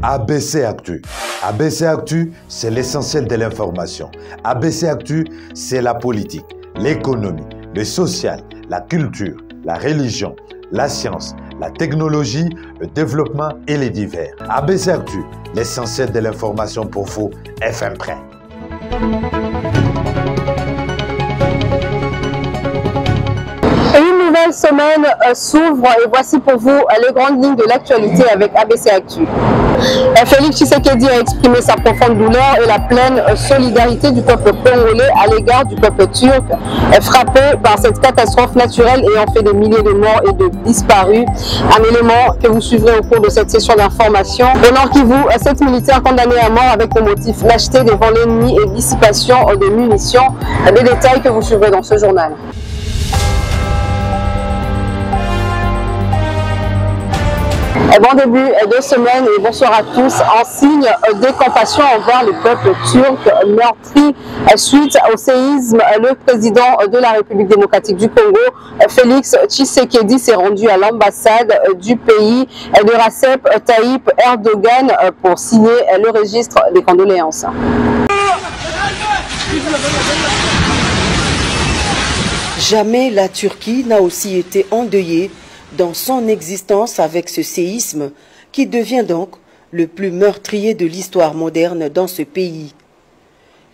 ABC Actu. ABC Actu, c'est l'essentiel de l'information. ABC Actu, c'est la politique, l'économie, le social, la culture, la religion, la science, la technologie, le développement et les divers. ABC Actu, l'essentiel de l'information pour vous, FM Prêt. Une nouvelle semaine s'ouvre et voici pour vous les grandes lignes de l'actualité avec ABC Actu. Félix Tshisekedi a exprimé sa profonde douleur et la pleine solidarité du peuple congolais à l'égard du peuple turc frappé par cette catastrophe naturelle ayant fait des milliers de morts et de disparus. Un élément que vous suivrez au cours de cette session d'information. Au Nord Kivu, 7 militaires condamnés à mort avec le motif lâcheté devant l'ennemi et dissipation de munitions. Des détails que vous suivrez dans ce journal. Bon début de semaine et bonsoir à tous. En signe de compassion envers le peuple turc meurtri suite au séisme, le président de la République démocratique du Congo, Félix Tshisekedi, s'est rendu à l'ambassade du pays de Recep Tayyip Erdogan pour signer le registre des condoléances. Jamais la Turquie n'a aussi été endeuillée dans son existence avec ce séisme qui devient donc le plus meurtrier de l'histoire moderne dans ce pays.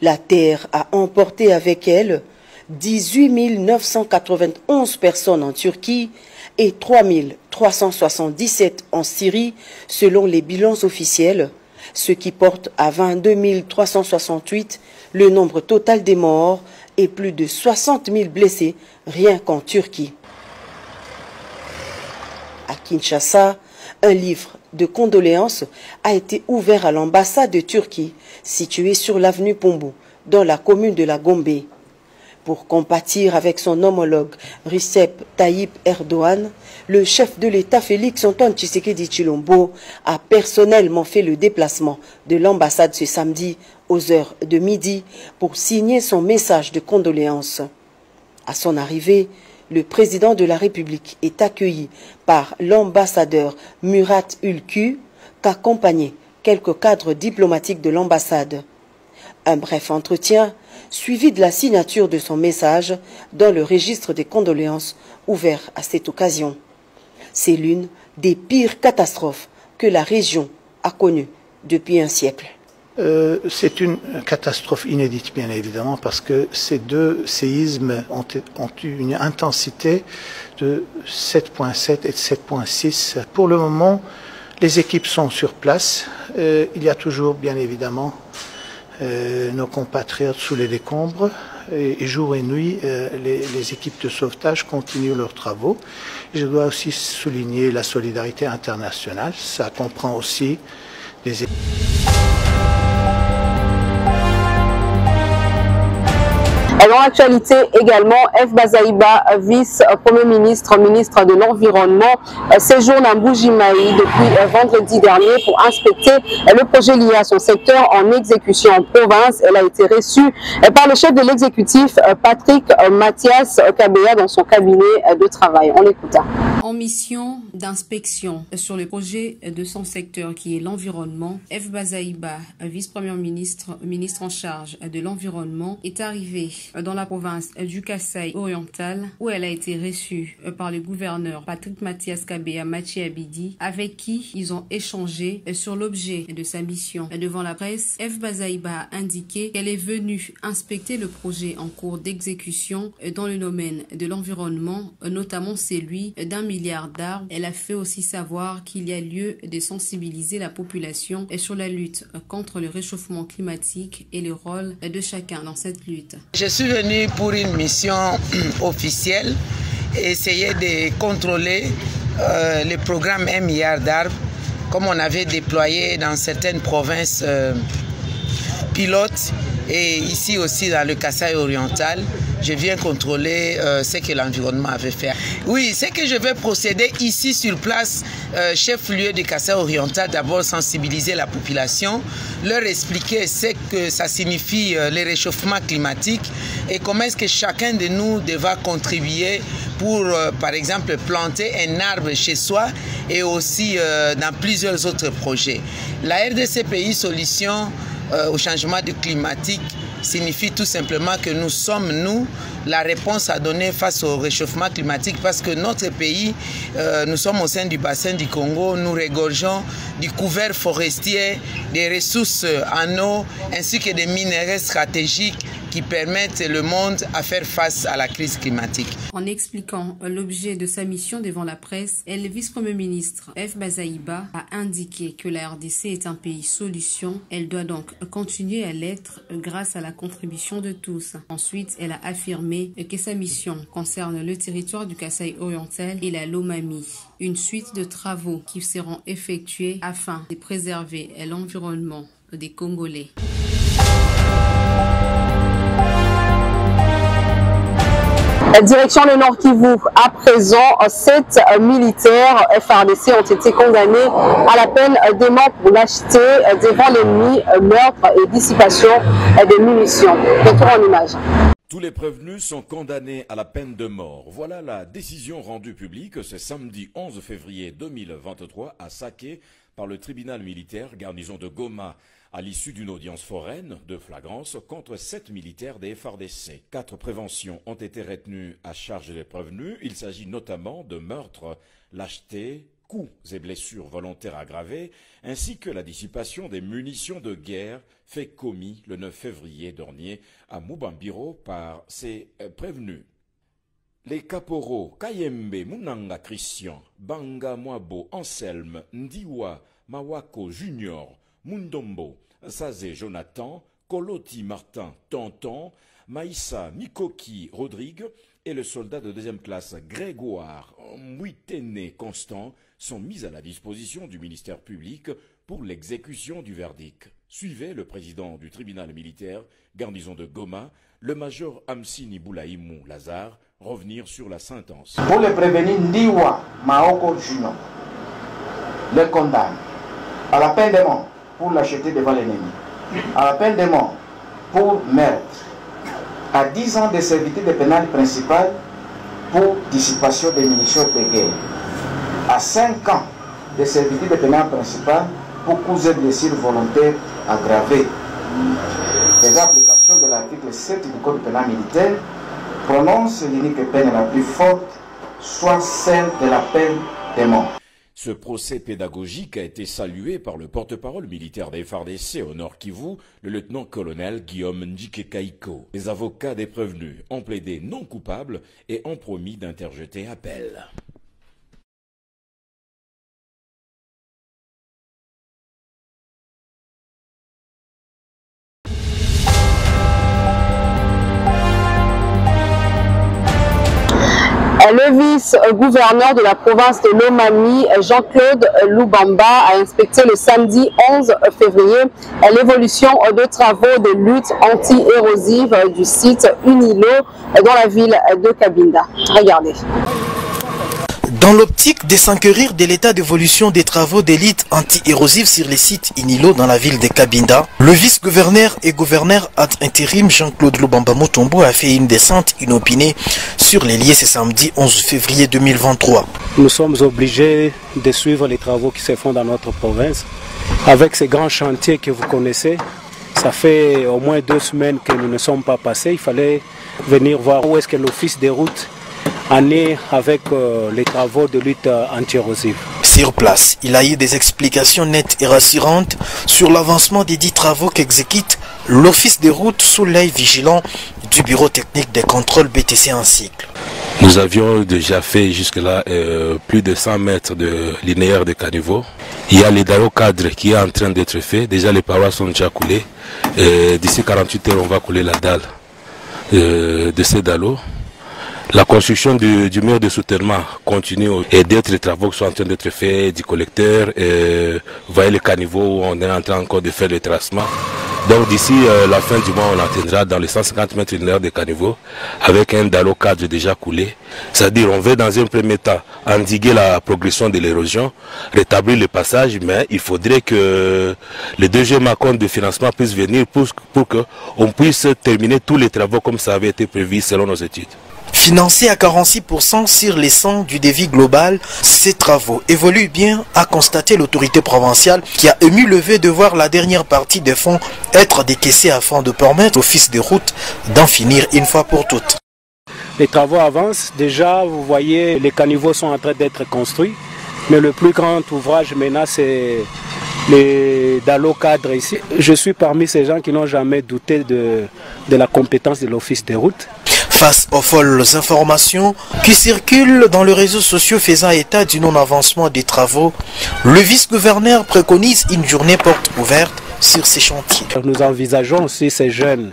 La terre a emporté avec elle 18 991 personnes en Turquie et 3 377 en Syrie selon les bilans officiels, ce qui porte à 22 368 le nombre total des morts et plus de 60 000 blessés rien qu'en Turquie. À Kinshasa, un livre de condoléances a été ouvert à l'ambassade de Turquie, située sur l'avenue Pombo, dans la commune de la Gombe. Pour compatir avec son homologue Recep Tayyip Erdogan, le chef de l'État Félix Antoine Tshisekedi Tshilombo a personnellement fait le déplacement de l'ambassade ce samedi aux heures de midi pour signer son message de condoléances. À son arrivée, le président de la République est accueilli par l'ambassadeur Murat Ülkü, qu'accompagnaient quelques cadres diplomatiques de l'ambassade. Un bref entretien, suivi de la signature de son message dans le registre des condoléances ouvert à cette occasion. C'est l'une des pires catastrophes que la région a connues depuis un siècle. C'est une catastrophe inédite, bien évidemment, parce que ces deux séismes ont eu une intensité de 7,7 et de 7,6. Pour le moment, les équipes sont sur place. Il y a toujours, bien évidemment, nos compatriotes sous les décombres. Et jour et nuit, les équipes de sauvetage continuent leurs travaux. Je dois aussi souligner la solidarité internationale. Ça comprend aussi des... Dans l'actualité également, F. Bazaïba, vice-premier ministre, ministre de l'Environnement, séjourne à Mbuji-Mayi depuis vendredi dernier pour inspecter le projet lié à son secteur en exécution en province. Elle a été reçue par le chef de l'exécutif, Patrick Mathias Kabeya, dans son cabinet de travail. On l'écoute. En mission d'inspection sur le projet de son secteur qui est l'environnement, F. Bazaïba, vice-premier ministre, ministre en charge de l'environnement, est arrivé dans la province du Kasaï oriental où elle a été reçue par le gouverneur Patrick Mathias Kabeya Machiabidi, avec qui ils ont échangé sur l'objet de sa mission. Devant la presse, F. Bazaïba a indiqué qu'elle est venue inspecter le projet en cours d'exécution dans le domaine de l'environnement, notamment celui d'1 milliard d'arbres. Elle a fait aussi savoir qu'il y a lieu de sensibiliser la population sur la lutte contre le réchauffement climatique et le rôle de chacun dans cette lutte. Je suis venu pour une mission officielle, essayer de contrôler le programme 1 milliard d'arbres, comme on avait déployé dans certaines provinces pilotes et ici aussi dans le Kasaï oriental. Je viens contrôler ce que l'environnement avait fait. Oui, c'est que je vais procéder ici sur place, chef-lieu du Kasaï oriental, d'abord sensibiliser la population, leur expliquer ce que ça signifie le réchauffement climatique et comment est-ce que chacun de nous devra contribuer pour, par exemple, planter un arbre chez soi et aussi dans plusieurs autres projets. La RDC Pays Solutions au changement climatique signifie tout simplement que nous sommes, nous, la réponse à donner face au réchauffement climatique parce que notre pays, nous sommes au sein du bassin du Congo, nous regorgeons du couvert forestier, des ressources en eau ainsi que des minéraux stratégiques qui permettent le monde à faire face à la crise climatique. En expliquant l'objet de sa mission devant la presse, le vice-premier ministre F. Bazaïba a indiqué que la RDC est un pays solution. Elle doit donc continuer à l'être grâce à la contribution de tous. Ensuite, elle a affirmé que sa mission concerne le territoire du Kasaï oriental et la Lomami. Une suite de travaux qui seront effectués afin de préserver l'environnement des Congolais. Direction le Nord Kivu. À présent, 7 militaires FARDC ont été condamnés à la peine de mort pour lâcheté devant l'ennemi, meurtre et dissipation de munitions. Retour en image. Tous les prévenus sont condamnés à la peine de mort. Voilà la décision rendue publique ce samedi 11 février 2023 à Saké par le tribunal militaire garnison de Goma à l'issue d'une audience foraine de flagrance contre 7 militaires des FARDC. 4 préventions ont été retenues à charge des prévenus. Il s'agit notamment de meurtres, lâcheté, coups et blessures volontaires aggravées, ainsi que la dissipation des munitions de guerre fait commis le 9 février dernier à Mubambiro par ces prévenus. Les caporaux Kayembe Munanga Christian, Banga Mwabo Anselme, Ndiwa Mawako Junior, Mundombo, Sazé Jonathan, Koloti Martin Tonton, Maïssa Mikoki Rodrigue et le soldat de deuxième classe Grégoire Mouitene Constant sont mis à la disposition du ministère public pour l'exécution du verdict. Suivez le président du tribunal militaire, garnison de Goma, le major Amsini Boulaïmou Lazare, revenir sur la sentence. Pour le prévenir, Ndiwa Maoko Junior le condamne à la peine de mort pour l'acheter devant l'ennemi, à la peine de mort pour meurtre, à 10 ans de servitude pénale principale pour dissipation des munitions de guerre, à 5 ans de servitude pénale principale pour cause de blessures volontaires aggravées. Les applications de l'article 7 du Code pénal militaire prononcent l'unique peine la plus forte, soit celle de la peine de mort. Ce procès pédagogique a été salué par le porte-parole militaire des FARDC au Nord Kivu, le lieutenant-colonel Guillaume Ndjike-Kaiko. Les avocats des prévenus ont plaidé non coupables et ont promis d'interjeter appel. Le vice-gouverneur de la province de Lomami, Jean-Claude Loubamba, a inspecté le samedi 11 février l'évolution de travaux de lutte anti-érosive du site Unilo dans la ville de Cabinda. Regardez. Dans l'optique de s'enquérir de l'état d'évolution des travaux d'élite anti-érosifs sur les sites Inilo dans la ville de Cabinda, le vice-gouverneur et gouverneur ad intérim Jean-Claude Loubamba Motombo a fait une descente inopinée sur les lieux ce samedi 11 février 2023. Nous sommes obligés de suivre les travaux qui se font dans notre province. Avec ces grands chantiers que vous connaissez, ça fait au moins 2 semaines que nous ne sommes pas passés. Il fallait venir voir où est-ce que l'office des routes en est avec les travaux de lutte anti-érosive. Sur place, il a eu des explications nettes et rassurantes sur l'avancement des 10 travaux qu'exécute l'office des routes sous l'œil vigilant du bureau technique des contrôles BTC en cycle. Nous avions déjà fait jusque-là plus de 100 mètres de linéaire de caniveau. Il y a les dallos cadres qui est en train d'être fait. Déjà les parois sont déjà coulées. D'ici 48 heures, on va couler la dalle de ces dallos. La construction du mur de soutènement continue et d'autres travaux qui sont en train d'être faits, du collecteur, voyez le caniveau où on est en train encore de faire le tracement. Donc d'ici la fin du mois, on atteindra dans les 150 mètres linéaires de caniveau avec un dallo cadre déjà coulé. C'est-à-dire on veut dans un premier temps endiguer la progression de l'érosion, rétablir le passage, mais il faudrait que le deuxième acompte de financement puisse venir pour qu'on puisse terminer tous les travaux comme ça avait été prévu selon nos études. Financés à 46% sur les 100 du devis global, ces travaux évoluent bien, a constaté l'autorité provinciale qui a ému le vœu de voir la dernière partie des fonds être décaissée afin de permettre l'office des routes d'en finir une fois pour toutes. Les travaux avancent. Déjà, vous voyez, les caniveaux sont en train d'être construits. Mais le plus grand ouvrage maintenant, c'est les dallo cadres ici. Je suis parmi ces gens qui n'ont jamais douté de la compétence de l'office des routes. Face aux folles informations qui circulent dans les réseaux sociaux faisant état du non-avancement des travaux, le vice-gouverneur préconise une journée porte ouverte sur ces chantiers. Nous envisageons aussi ces jeunes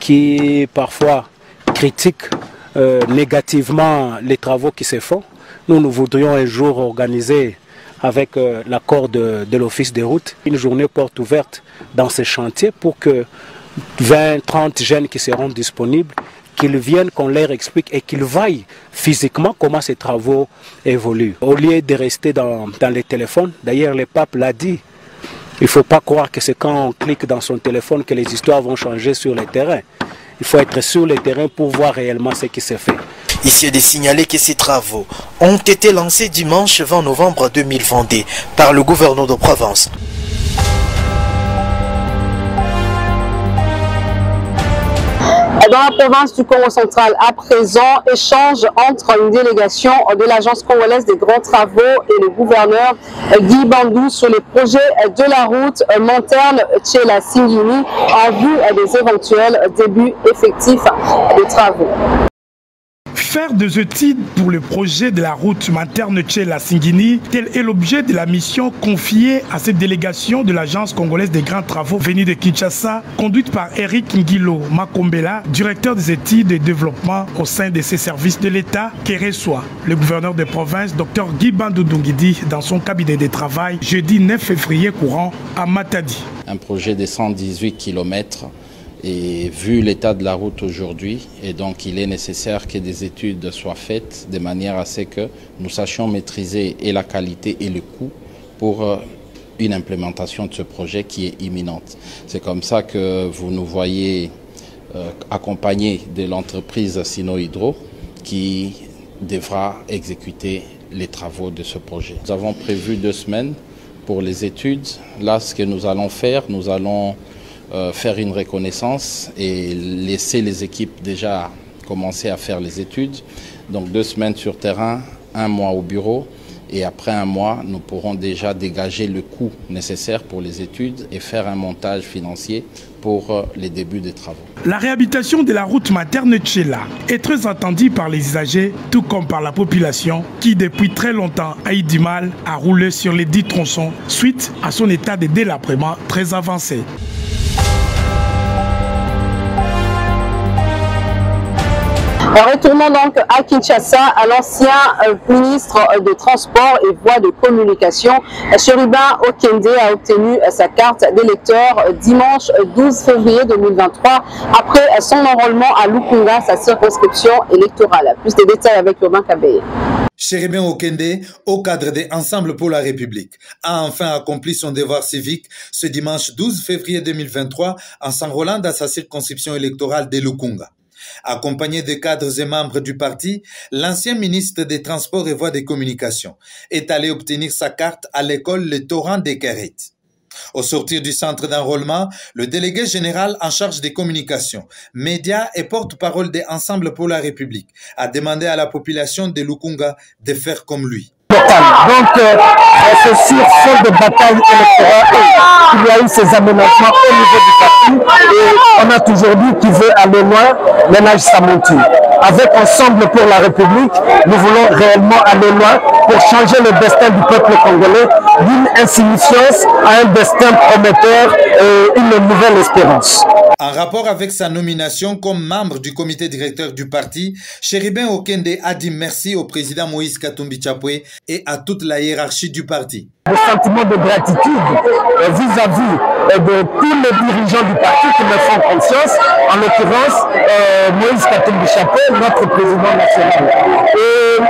qui parfois critiquent négativement les travaux qui se font. Nous voudrions un jour organiser avec l'accord de l'office des routes une journée porte ouverte dans ces chantiers pour que 20-30 jeunes qui seront disponibles, qu'ils viennent, qu'on leur explique et qu'ils voient physiquement comment ces travaux évoluent. Au lieu de rester dans les téléphones, d'ailleurs le pape l'a dit, il ne faut pas croire que c'est quand on clique dans son téléphone que les histoires vont changer sur le terrain. Il faut être sur le terrain pour voir réellement ce qui se fait. Ici est de signaler que ces travaux ont été lancés dimanche 20 novembre 2022 par le gouverneur de Provence. Dans la province du Congo central, à présent, échange entre une délégation de l'Agence congolaise des grands travaux et le gouverneur Guy Bandou sur les projets de la route Monterne-Tchela-Singini en vue des éventuels débuts effectifs des travaux. Faire des études pour le projet de la route Monterne-Tchela-Singini, tel est l'objet de la mission confiée à cette délégation de l'Agence congolaise des grands travaux venue de Kinshasa, conduite par Eric Ngilo Makombela, directeur des études et développement au sein de ces services de l'État, qui reçoit le gouverneur de province, Dr Guy Bandou Dungidi, dans son cabinet de travail, jeudi 9 février courant à Matadi. Un projet de 118 km. Et vu l'état de la route aujourd'hui, et donc il est nécessaire que des études soient faites de manière à ce que nous sachions maîtriser et la qualité et le coût pour une implémentation de ce projet qui est imminente. C'est comme ça que vous nous voyez accompagnés de l'entreprise Sino Hydro qui devra exécuter les travaux de ce projet. Nous avons prévu 2 semaines pour les études. Là, ce que nous allons faire, nous allons faire une reconnaissance et laisser les équipes déjà commencer à faire les études. Donc 2 semaines sur terrain, 1 mois au bureau et après 1 mois, nous pourrons déjà dégager le coût nécessaire pour les études et faire un montage financier pour les débuts des travaux. La réhabilitation de la route Monterne-Tchela est très attendue par les usagers, tout comme par la population qui depuis très longtemps a eu du mal à rouler sur les 10 tronçons suite à son état de délabrement très avancé. Retournons donc à Kinshasa, à l'ancien ministre de Transport et Voies de Communication. Chérubin Okende a obtenu sa carte d'électeur dimanche 12 février 2023 après son enrôlement à Lukunga, sa circonscription électorale. Plus de détails avec Urbain Kabeye. Chérubin Okende, au cadre des Ensemble pour la République, a enfin accompli son devoir civique ce dimanche 12 février 2023 en s'enrôlant dans sa circonscription électorale de Lukunga. Accompagné des cadres et membres du parti, l'ancien ministre des Transports et Voies de Communication est allé obtenir sa carte à l'école Le Torrent des Kérit. Au sortir du centre d'enrôlement, le délégué général en charge des communications, médias et porte-parole des Ensemble pour la République a demandé à la population de Lukunga de faire comme lui. Donc, c'est sur celle de bataille électorale qu'il y a eu ces aménagements au niveau du parti et on a toujours dit qu'il veut aller loin, ménage sa monture. Avec Ensemble pour la République, nous voulons réellement aller loin pour changer le destin du peuple congolais d'une insignifiance à un destin prometteur et une nouvelle espérance. En rapport avec sa nomination comme membre du comité directeur du parti, Chérubin Okende a dit merci au président Moïse Katumbi Chapwe et à toute la hiérarchie du parti. Le sentiment de gratitude vis-à-vis de tous les dirigeants du parti qui me font confiance, en l'occurrence Moïse Katumbi Chapelle, notre président national. Et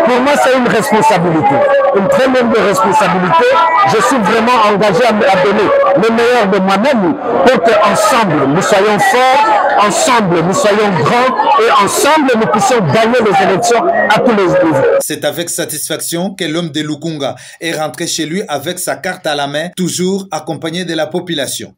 pour moi, c'est une responsabilité, une très longue responsabilité. Je suis vraiment engagé à donner le meilleur de moi-même pour qu'ensemble nous soyons forts, ensemble nous soyons grands et ensemble nous puissions gagner les élections à tous les niveaux. C'est avec satisfaction que l'homme de Lukunga est rentré chez lui avec sa carte à la main, toujours accompagné de la population.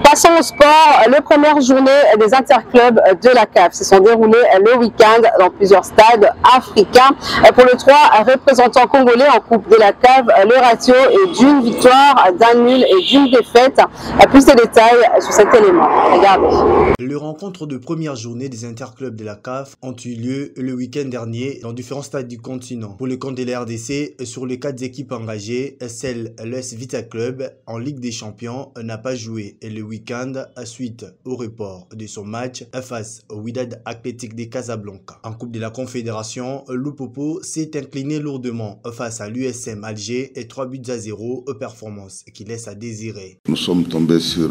Passons au sport. Les premières journées des interclubs de la CAF se sont déroulées le week-end dans plusieurs stades africains. Pour les 3 représentants congolais en Coupe de la CAF, le ratio est d'une victoire, d'un nul et d'une défaite. Plus de détails sur cet élément. Regardez. Les rencontres de première journée des interclubs de la CAF ont eu lieu le week-end dernier dans différents stades du continent. Pour le compte de la RDC, sur les 4 équipes engagées, celle l'ES Vita Club en Ligue des Champions n'a pas joué le week-end suite au report de son match face au Wydad Athletic de Casablanca. En Coupe de la Confédération, Lupopo s'est incliné lourdement face à l'USM Alger et 3-0, performance qui laisse à désirer. Nous sommes tombés sur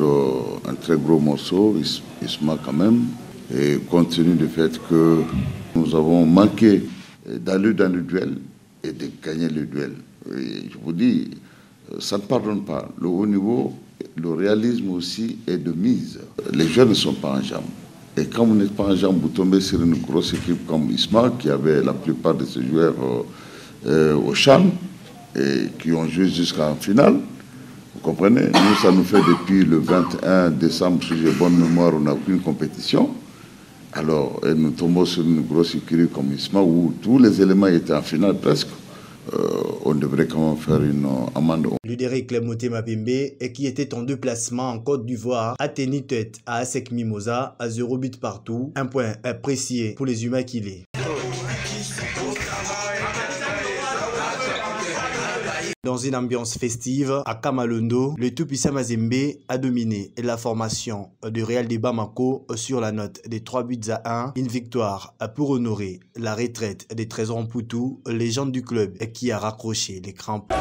un très gros morceau, Isma quand même, et compte tenu du fait que nous avons manqué d'aller dans le duel et de gagner le duel. Et je vous dis, ça ne pardonne pas. Le haut niveau, le réalisme aussi est de mise. Les jeunes ne sont pas en jambes. Et quand vous n'êtes pas en jambes, vous tombez sur une grosse équipe comme Isma, qui avait la plupart de ses joueurs au CHAN, et qui ont joué jusqu'en finale. Vous comprenez? Nous, ça nous fait depuis le 21 décembre, si j'ai bonne mémoire, on n'a aucune compétition. Alors, nous tombons sur une grosse écurie comme Isma, où tous les éléments étaient en finale presque. On devrait quand même faire une amende. Luderik Motema Pembe, qui était en déplacement en Côte d'Ivoire, a tenu tête à Asec Mimosa à 0 but partout. Un point apprécié pour les humains qu'il est. Dans une ambiance festive, à Kamalondo, le tout-puissant Mazembe a dominé la formation de Real de Bamako sur la note des 3-1, une victoire pour honorer la retraite des Trésors Mputu, légende du club qui a raccroché les crampons.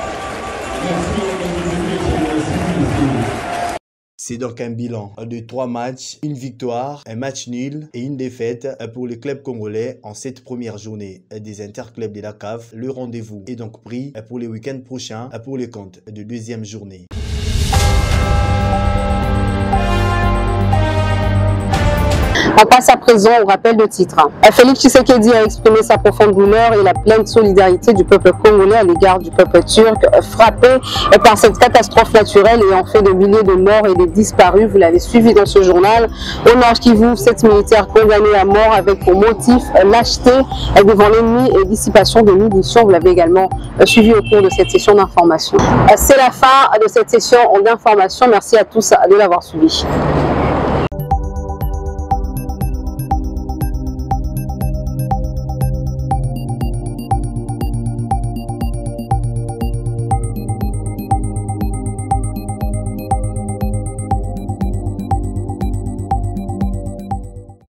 C'est donc un bilan de 3 matchs, une victoire, un match nul et une défaite pour le club congolais en cette première journée des interclubs de la CAF. Le rendez-vous est donc pris pour les week-ends prochains pour les comptes de deuxième journée. On passe à présent au rappel de titre. Félix Tshisekedi a exprimé sa profonde douleur et la pleine solidarité du peuple congolais à l'égard du peuple turc frappé par cette catastrophe naturelle ayant fait des milliers de morts et de disparus. Vous l'avez suivi dans ce journal. Au Nord Kivu, 7 militaires condamnés à mort avec pour motif lâcheté devant l'ennemi et dissipation de munitions. Vous l'avez également suivi au cours de cette session d'information. C'est la fin de cette session d'information. Merci à tous de l'avoir suivi.